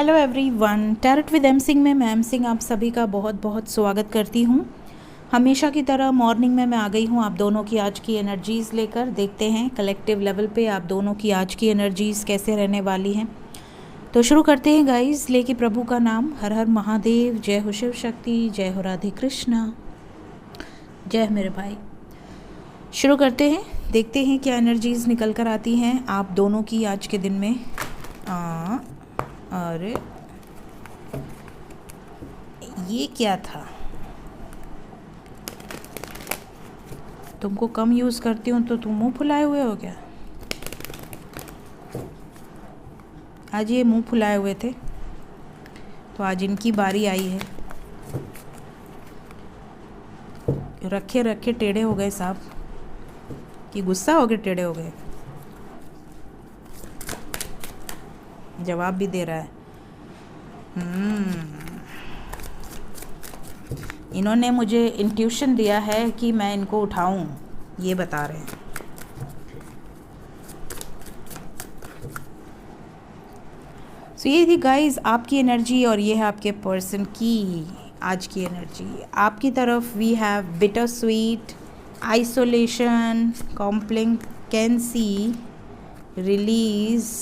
Hello everyone, tarot with M Singh में मैं M Singh आप सभी का बहुत बहुत स्वागत करती हूँ। हमेशा की तरह मॉर्निंग में मैं आ गई हूँ आप दोनों की आज की एनर्जीज़ लेकर। देखते हैं कलेक्टिव लेवल पे आप दोनों की आज की एनर्जीज़ कैसे रहने वाली हैं। तो शुरू करते हैं गाइस, लेके प्रभु का नाम। हर हर महादेव, जय हो शिव शक्ति, जय हो राधे कृष्णा, जय मेरे भाई। शुरू करते हैं, देखते हैं क्या एनर्जीज़ निकल कर आती हैं आप दोनों की आज के दिन में। अरे ये क्या था? तुमको कम यूज़ करती हूँ तो तुम मुंह फुलाए हुए हो क्या? आज ये मुंह फुलाए हुए थे तो आज इनकी बारी आई है। रखे रखे टेढ़े हो गए साहब, कि गुस्सा हो गए, टेढ़े हो गए। जवाब भी दे रहा है। इन्होंने मुझे इंट्यूशन दिया है कि मैं इनको उठाऊं, ये बता रहे हैं। सो ये थी गाइस आपकी एनर्जी और ये है आपके पर्सन की आज की एनर्जी। आपकी तरफ we have bitter sweet, isolation, complacency, release,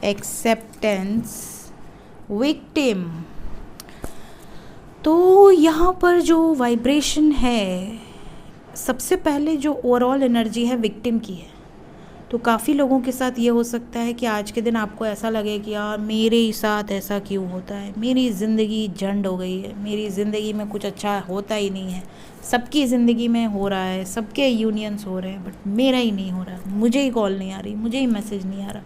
acceptance, victim. तो यहाँ पर जो वाइब्रेशन है, सबसे पहले जो ओवरऑल एनर्जी है विक्टिम की है। तो काफ़ी लोगों के साथ ये हो सकता है कि आज के दिन आपको ऐसा लगे कि यार मेरे ही साथ ऐसा क्यों होता है, मेरी ज़िंदगी झंड हो गई है, मेरी ज़िंदगी में कुछ अच्छा होता ही नहीं है। सबकी ज़िंदगी में हो रहा है, सबके यूनियंस हो रहे हैं, बट मेरा ही नहीं हो रहा, मुझे ही कॉल नहीं आ रही, मुझे ही मैसेज नहीं आ रहा।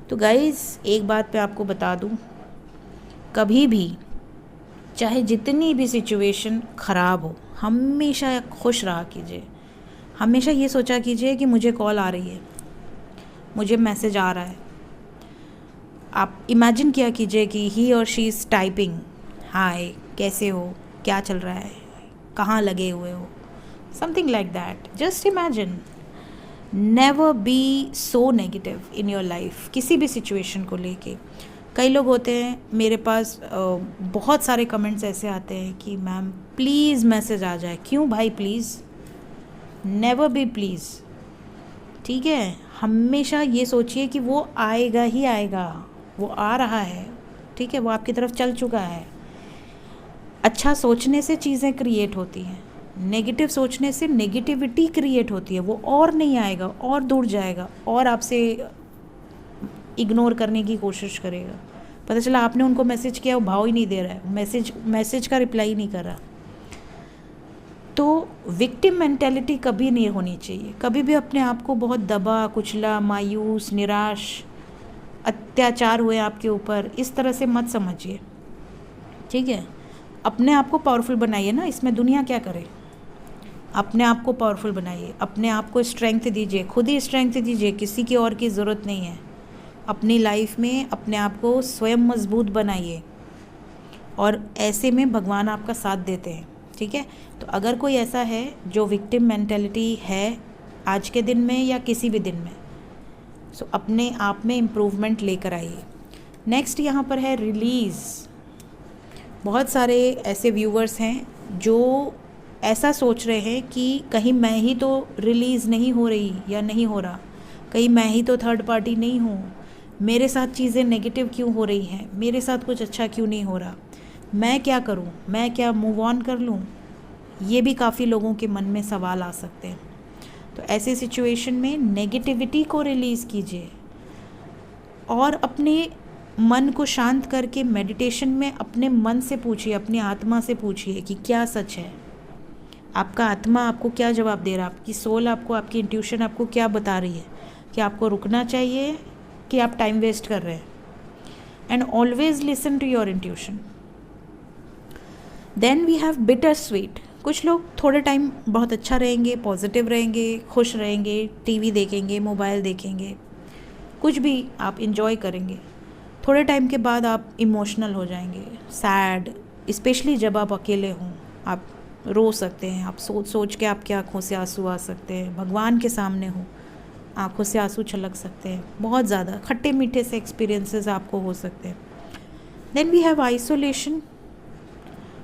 तो गाइज़ एक बात पे आपको बता दूँ, कभी भी चाहे जितनी भी सिचुएशन ख़राब हो, हमेशा खुश रहा कीजिए। हमेशा ये सोचा कीजिए कि मुझे कॉल आ रही है, मुझे मैसेज आ रहा है। आप इमेजिन किया कीजिए कि ही और शी इज़ टाइपिंग, हाय कैसे हो, क्या चल रहा है, कहाँ लगे हुए हो, something like that. Just imagine. Never be so negative in your life, किसी भी सिचुएशन को लेके। कई लोग होते हैं, मेरे पास बहुत सारे कमेंट्स ऐसे आते हैं कि मैम प्लीज़ मैसेज आ जाए। क्यों भाई प्लीज़? नेवर बी प्लीज़, ठीक है। हमेशा ये सोचिए कि वो आएगा ही आएगा, वो आ रहा है, ठीक है, वो आपकी तरफ चल चुका है। अच्छा सोचने से चीज़ें क्रिएट होती हैं, नेगेटिव सोचने से नेगेटिविटी क्रिएट होती है। वो और नहीं आएगा, और दूर जाएगा, और आपसे इग्नोर करने की कोशिश करेगा। पता चला आपने उनको मैसेज किया, वो भाव ही नहीं दे रहा है, मैसेज का रिप्लाई नहीं कर रहा। तो विक्टिम मेंटेलिटी कभी नहीं होनी चाहिए। कभी भी अपने आप को बहुत दबा कुचला, मायूस, निराश, अत्याचार हुए आपके ऊपर, इस तरह से मत समझिए, ठीक है। अपने आप को पावरफुल बनाइए ना, इसमें दुनिया क्या करे। अपने आप को पावरफुल बनाइए, अपने आप को स्ट्रेंथ दीजिए, खुद ही स्ट्रेंथ दीजिए, किसी की और की ज़रूरत नहीं है। अपनी लाइफ में अपने आप को स्वयं मजबूत बनाइए, और ऐसे में भगवान आपका साथ देते हैं, ठीक है। तो अगर कोई ऐसा है जो विक्टिम मेंटेलिटी है आज के दिन में या किसी भी दिन में, सो अपने आप में इम्प्रूवमेंट लेकर आइए। नेक्स्ट यहाँ पर है रिलीज़। बहुत सारे ऐसे व्यूवर्स हैं जो ऐसा सोच रहे हैं कि कहीं मैं ही तो रिलीज़ नहीं हो रही या नहीं हो रहा, कहीं मैं ही तो थर्ड पार्टी नहीं हूँ, मेरे साथ चीज़ें नेगेटिव क्यों हो रही हैं, मेरे साथ कुछ अच्छा क्यों नहीं हो रहा, मैं क्या करूं, मैं क्या मूव ऑन कर लूं। ये भी काफ़ी लोगों के मन में सवाल आ सकते हैं। तो ऐसे सिचुएशन में नेगेटिविटी को रिलीज़ कीजिए और अपने मन को शांत करके मेडिटेशन में अपने मन से पूछिए, अपनी आत्मा से पूछिए कि क्या सच है। आपका आत्मा आपको क्या जवाब दे रहा है, आपकी सोल आपको, आपकी इंट्यूशन आपको क्या बता रही है कि आपको रुकना चाहिए कि आप टाइम वेस्ट कर रहे हैं। And always listen to your intuition. Then we have bitter sweet. कुछ लोग थोड़े टाइम बहुत अच्छा रहेंगे, पॉजिटिव रहेंगे, खुश रहेंगे, टीवी देखेंगे, मोबाइल देखेंगे, कुछ भी आप इंजॉय करेंगे। थोड़े टाइम के बाद आप इमोशनल हो जाएंगे, सैड, स्पेशली जब आप अकेले हों। आप रो सकते हैं, आप सोच सोच के आपकी आँखों से आंसू आ सकते हैं, भगवान के सामने हो आंखों से आंसू छलक सकते हैं, बहुत ज़्यादा खट्टे मीठे से एक्सपीरियंसेस आपको हो सकते हैं। Then we have isolation.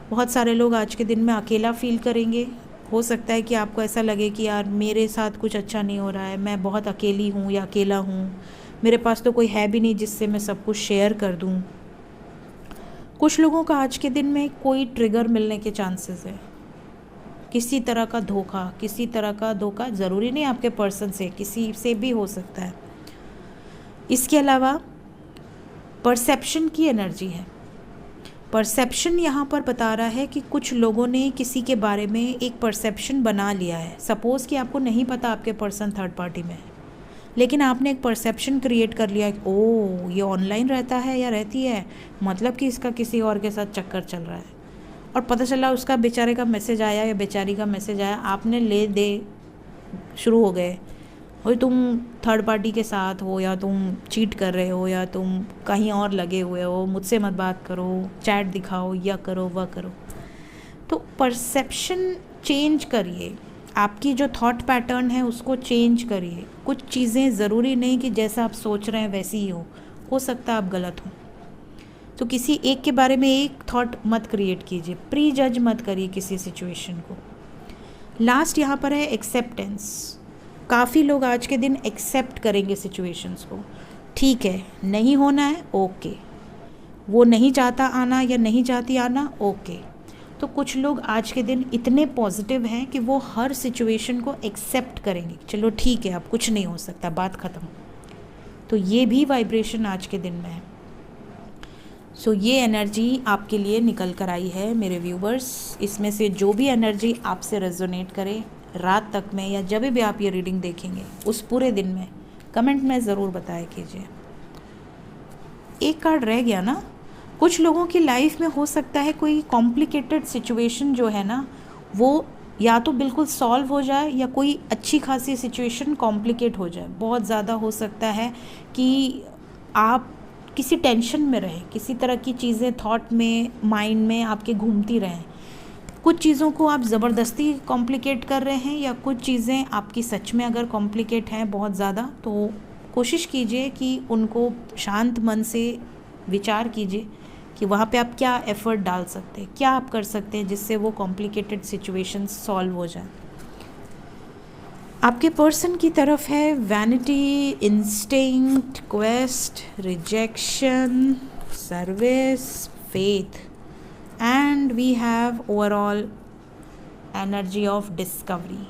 बहुत सारे लोग आज के दिन में अकेला फील करेंगे। हो सकता है कि आपको ऐसा लगे कि यार मेरे साथ कुछ अच्छा नहीं हो रहा है, मैं बहुत अकेली हूँ या अकेला हूँ, मेरे पास तो कोई है भी नहीं जिससे मैं सब कुछ शेयर कर दूँ। कुछ लोगों का आज के दिन में कोई ट्रिगर मिलने के चांसेस है, किसी तरह का धोखा, ज़रूरी नहीं आपके पर्सन से, किसी से भी हो सकता है। इसके अलावा परसेप्शन की एनर्जी है। परसेप्शन यहाँ पर बता रहा है कि कुछ लोगों ने किसी के बारे में एक परसेप्शन बना लिया है। सपोज़ कि आपको नहीं पता आपके पर्सन थर्ड पार्टी में है, लेकिन आपने एक परसेप्शन क्रिएट कर लिया कि ओ ये ऑनलाइन रहता है या रहती है, मतलब कि इसका किसी और के साथ चक्कर चल रहा है। और पता चला उसका बेचारे का मैसेज आया या बेचारी का मैसेज आया, आपने ले दे शुरू हो गए, और तुम थर्ड पार्टी के साथ हो, या तुम चीट कर रहे हो, या तुम कहीं और लगे हुए हो, मुझसे मत बात करो, चैट दिखाओ, या करो वह करो। तो परसेप्शन चेंज करिए, आपकी जो थॉट पैटर्न है उसको चेंज करिए। कुछ चीज़ें ज़रूरी नहीं कि जैसा आप सोच रहे हैं वैसी ही हो सकता है आप गलत हो। तो किसी एक के बारे में एक थॉट मत क्रिएट कीजिए, प्री जज मत करिए किसी सिचुएशन को। लास्ट यहाँ पर है एक्सेप्टेंस। काफ़ी लोग आज के दिन एक्सेप्ट करेंगे सिचुएशंस को। ठीक है, नहीं होना है, ओके। वो नहीं चाहता आना या नहीं चाहती आना, ओके। तो कुछ लोग आज के दिन इतने पॉजिटिव हैं कि वो हर सिचुएशन को एक्सेप्ट करेंगे, चलो ठीक है अब कुछ नहीं हो सकता, बात ख़त्म। तो ये भी वाइब्रेशन आज के दिन में है। सो ये एनर्जी आपके लिए निकल कर आई है मेरे व्यूवर्स। इसमें से जो भी एनर्जी आपसे रेजोनेट करे रात तक में, या जब भी आप ये रीडिंग देखेंगे उस पूरे दिन में, कमेंट में ज़रूर बताया कीजिए। एक कार्ड रह गया ना। कुछ लोगों की लाइफ में हो सकता है कोई कॉम्प्लिकेटेड सिचुएशन जो है ना, वो या तो बिल्कुल सॉल्व हो जाए, या कोई अच्छी खासी सिचुएशन कॉम्प्लिकेट हो जाए। बहुत ज़्यादा हो सकता है कि आप किसी टेंशन में रहें, किसी तरह की चीज़ें थॉट में, माइंड में आपके घूमती रहें। कुछ चीज़ों को आप ज़बरदस्ती कॉम्प्लिकेट कर रहे हैं, या कुछ चीज़ें आपकी सच में अगर कॉम्प्लिकेट हैं बहुत ज़्यादा, तो कोशिश कीजिए कि उनको शांत मन से विचार कीजिए कि वहाँ पे आप क्या एफ़र्ट डाल सकते हैं, क्या आप कर सकते हैं जिससे वो कॉम्प्लिकेटेड सिचुएशंस सॉल्व हो जाए। आपके पर्सन की तरफ है vanity, instinct, quest, rejection, service, faith, and we have overall energy of discovery.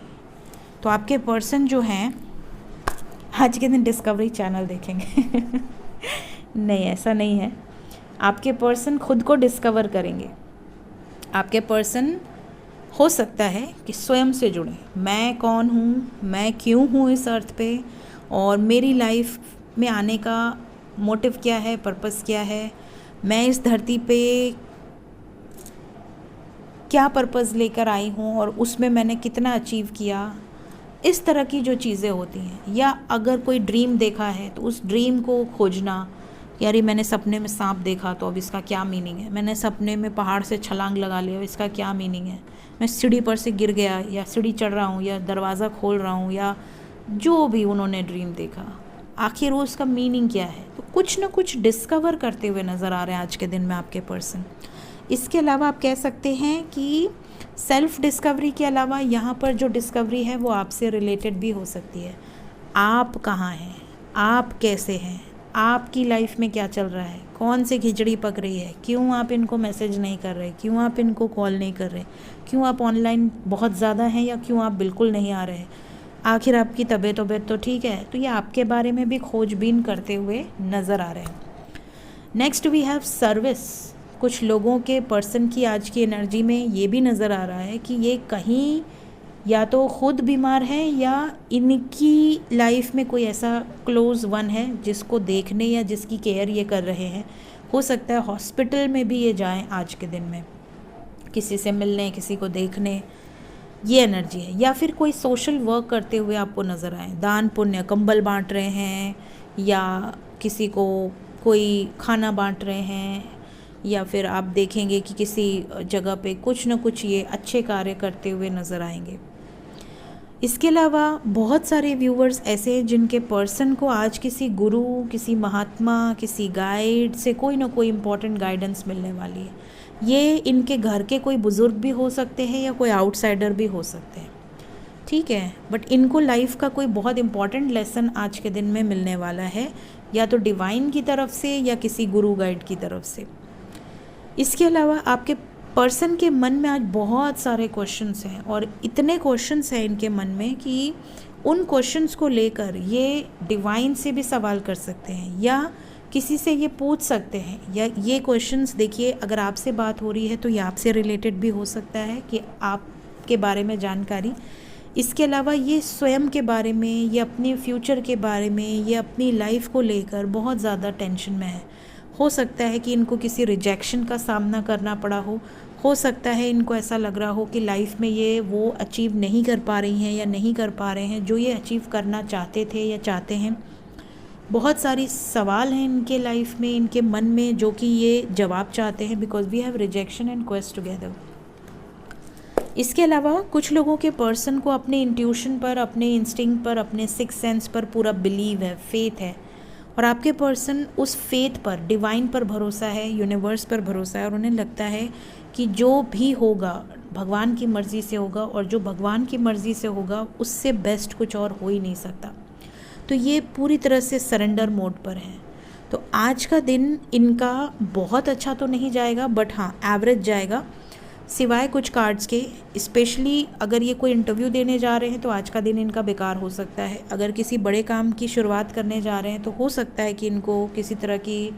तो आपके पर्सन जो हैं आज के दिन डिस्कवरी चैनल देखेंगे नहीं, ऐसा नहीं है। आपके पर्सन खुद को डिस्कवर करेंगे। आपके पर्सन हो सकता है कि स्वयं से जुड़े, मैं कौन हूँ, मैं क्यों हूँ इस अर्थ पे, और मेरी लाइफ में आने का मोटिव क्या है, पर्पस क्या है, मैं इस धरती पे क्या पर्पस लेकर आई हूँ और उसमें मैंने कितना अचीव किया। इस तरह की जो चीज़ें होती हैं, या अगर कोई ड्रीम देखा है तो उस ड्रीम को खोजना, यार मैंने सपने में सांप देखा तो अब इसका क्या मीनिंग है, मैंने सपने में पहाड़ से छलांग लगा लिया, इसका क्या मीनिंग है, मैं सीढ़ी पर से गिर गया, या सीढ़ी चढ़ रहा हूँ, या दरवाज़ा खोल रहा हूँ, या जो भी उन्होंने ड्रीम देखा, आखिर वो उसका मीनिंग क्या है। तो कुछ ना कुछ डिस्कवर करते हुए नज़र आ रहे हैं आज के दिन में आपके पर्सन। इसके अलावा आप कह सकते हैं कि सेल्फ डिस्कवरी के अलावा यहाँ पर जो डिस्कवरी है वो आपसे रिलेटेड भी हो सकती है। आप कहाँ हैं, आप कैसे हैं, आपकी लाइफ में क्या चल रहा है, कौन सी खिचड़ी पक रही है, क्यों आप इनको मैसेज नहीं कर रहे, क्यों आप इनको कॉल नहीं कर रहे, क्यों आप ऑनलाइन बहुत ज़्यादा हैं, या क्यों आप बिल्कुल नहीं आ रहे, आखिर आपकी तबीयत तो ठीक है। तो ये आपके बारे में भी खोजबीन करते हुए नज़र आ रहे हैं। Next we have service. कुछ लोगों के पर्सन की आज की एनर्जी में ये भी नज़र आ रहा है कि ये कहीं या तो खुद बीमार है, या इनकी लाइफ में कोई ऐसा क्लोज़ वन है जिसको देखने या जिसकी केयर ये कर रहे हैं। हो सकता है हॉस्पिटल में भी ये जाएं आज के दिन में, किसी से मिलने, किसी को देखने, ये एनर्जी है। या फिर कोई सोशल वर्क करते हुए आपको नज़र आए, दान पुण्य, कंबल बांट रहे हैं, या किसी को कोई खाना बांट रहे हैं, या फिर आप देखेंगे कि किसी जगह पे कुछ न कुछ ये अच्छे कार्य करते हुए नज़र आएंगे। इसके अलावा बहुत सारे व्यूवर्स ऐसे हैं जिनके पर्सन को आज किसी गुरु, किसी महात्मा, किसी गाइड से कोई ना कोई इम्पोर्टेंट गाइडेंस मिलने वाली है। ये इनके घर के कोई बुज़ुर्ग भी हो सकते हैं या कोई आउटसाइडर भी हो सकते हैं, ठीक है। बट इनको लाइफ का कोई बहुत इम्पॉर्टेंट लेसन आज के दिन में मिलने वाला है, या तो डिवाइन की तरफ से या किसी गुरु गाइड की तरफ से। इसके अलावा आपके पर्सन के मन में आज बहुत सारे क्वेश्चंस हैं, और इतने क्वेश्चंस हैं इनके मन में कि उन क्वेश्चंस को लेकर ये डिवाइन से भी सवाल कर सकते हैं या किसी से ये पूछ सकते हैं। या ये क्वेश्चंस देखिए, अगर आपसे बात हो रही है तो ये आपसे रिलेटेड भी हो सकता है कि आपके बारे में जानकारी। इसके अलावा ये स्वयं के बारे में, ये अपने फ्यूचर के बारे में, ये अपनी लाइफ को लेकर बहुत ज़्यादा टेंशन में है। हो सकता है कि इनको किसी रिजेक्शन का सामना करना पड़ा हो सकता है इनको ऐसा लग रहा हो कि लाइफ में ये वो अचीव नहीं कर पा रही हैं या नहीं कर पा रहे हैं जो ये अचीव करना चाहते थे या चाहते हैं। बहुत सारी सवाल हैं इनके लाइफ में, इनके मन में, जो कि ये जवाब चाहते हैं, because we have rejection and quest together. इसके अलावा कुछ लोगों के पर्सन को अपने इंट्यूशन पर, अपने इंस्टिंक्ट पर, अपने सिक्स सेंस पर पूरा बिलीव है, फेथ है, और आपके पर्सन उस फेथ पर, डिवाइन पर भरोसा है, यूनिवर्स पर भरोसा है, और उन्हें लगता है कि जो भी होगा भगवान की मर्ज़ी से होगा, और जो भगवान की मर्ज़ी से होगा उससे बेस्ट कुछ और हो ही नहीं सकता। तो ये पूरी तरह से सरेंडर मोड पर हैं। तो आज का दिन इनका बहुत अच्छा तो नहीं जाएगा, बट हाँ एवरेज जाएगा, सिवाय कुछ कार्ड्स के। स्पेशली अगर ये कोई इंटरव्यू देने जा रहे हैं तो आज का दिन इनका बेकार हो सकता है। अगर किसी बड़े काम की शुरुआत करने जा रहे हैं तो हो सकता है कि इनको किसी तरह की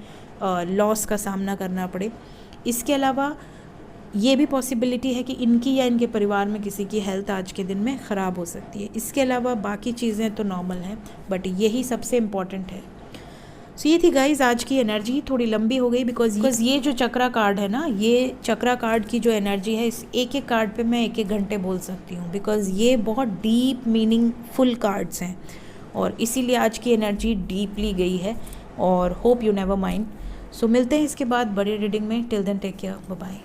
लॉस का सामना करना पड़े। इसके अलावा ये भी पॉसिबिलिटी है कि इनकी या इनके परिवार में किसी की हेल्थ आज के दिन में ख़राब हो सकती है। इसके अलावा बाकी चीज़ें तो नॉर्मल हैं, बट यही सबसे इम्पॉर्टेंट है। सो ये थी गाइज आज की एनर्जी। थोड़ी लंबी हो गई बिकॉज ये जो चक्रा कार्ड है ना, ये चक्रा कार्ड की जो एनर्जी है, इस एक एक कार्ड पे मैं एक एक घंटे बोल सकती हूँ, बिकॉज ये बहुत डीप मीनिंगफुल कार्ड्स हैं, और इसीलिए आज की एनर्जी डीपली गई है। और hope you never mind. So मिलते हैं इसके बाद बड़े रीडिंग में। Till then take care, bye bye.